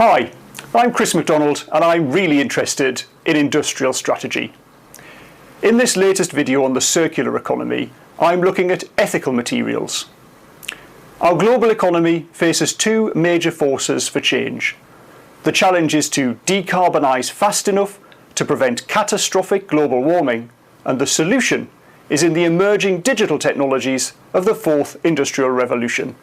Hi, I'm Chris MacDonald and I'm really interested in industrial strategy. In this latest video on the circular economy, I'm looking at ethical materials. Our global economy faces two major forces for change. The challenge is to decarbonise fast enough to prevent catastrophic global warming, and the solution is in the emerging digital technologies of the fourth industrial revolution.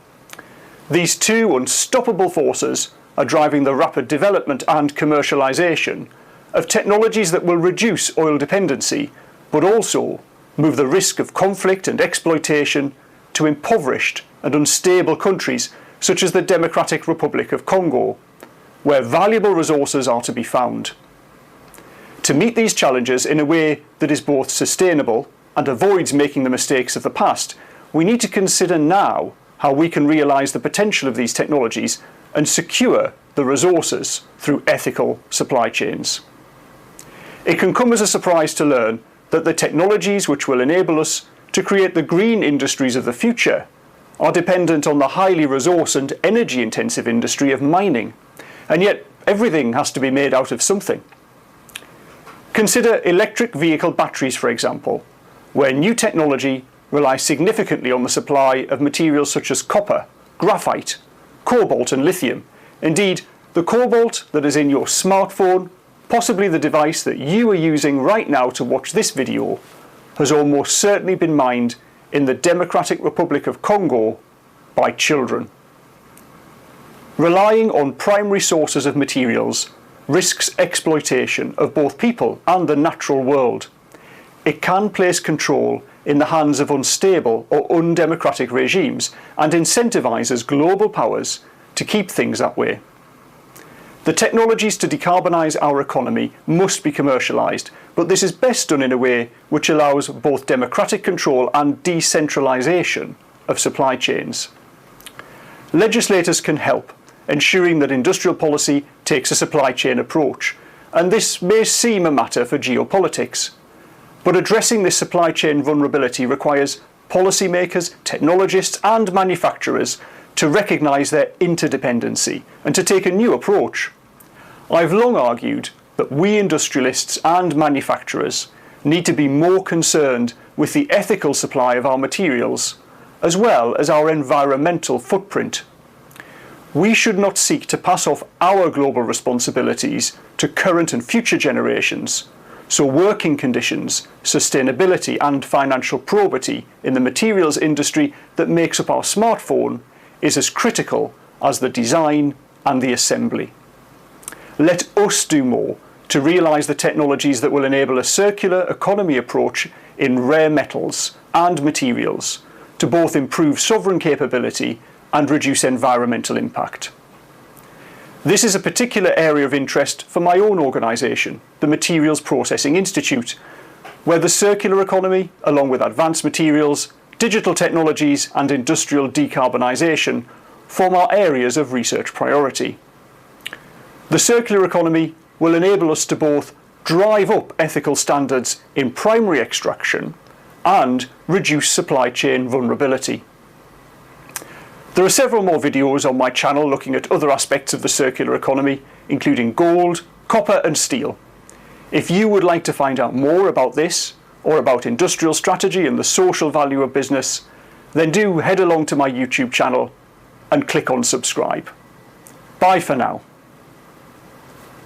These two unstoppable forces are driving the rapid development and commercialisation of technologies that will reduce oil dependency, but also move the risk of conflict and exploitation to impoverished and unstable countries such as the Democratic Republic of Congo, where valuable resources are to be found. To meet these challenges in a way that is both sustainable and avoids making the mistakes of the past, we need to consider now how we can realise the potential of these technologies and secure the resources through ethical supply chains. It can come as a surprise to learn that the technologies which will enable us to create the green industries of the future are dependent on the highly resource and energy intensive industry of mining, and yet everything has to be made out of something. Consider electric vehicle batteries, for example, where new technology relies significantly on the supply of materials such as copper, graphite, cobalt and lithium. Indeed, the cobalt that is in your smartphone, possibly the device that you are using right now to watch this video, has almost certainly been mined in the Democratic Republic of Congo by children. Relying on primary sources of materials risks exploitation of both people and the natural world. It can place control in the hands of unstable or undemocratic regimes and incentivises global powers to keep things that way. The technologies to decarbonise our economy must be commercialised, but this is best done in a way which allows both democratic control and decentralisation of supply chains. Legislators can help, ensuring that industrial policy takes a supply chain approach, and this may seem a matter for geopolitics. But addressing this supply chain vulnerability requires policymakers, technologists and manufacturers to recognise their interdependency and to take a new approach. I've long argued that we industrialists and manufacturers need to be more concerned with the ethical supply of our materials, as well as our environmental footprint. We should not seek to pass off our global responsibilities to current and future generations, so working conditions, sustainability and financial probity in the materials industry that makes up our smartphone is as critical as the design and the assembly. Let us do more to realise the technologies that will enable a circular economy approach in rare metals and materials to both improve sovereign capability and reduce environmental impact. This is a particular area of interest for my own organisation, the Materials Processing Institute, where the circular economy, along with advanced materials, digital technologies and industrial decarbonisation, form our areas of research priority. The circular economy will enable us to both drive up ethical standards in primary extraction and reduce supply chain vulnerability. There are several more videos on my channel looking at other aspects of the circular economy, including gold, copper and steel. If you would like to find out more about this, or about industrial strategy and the social value of business, then do head along to my YouTube channel and click on subscribe. Bye for now.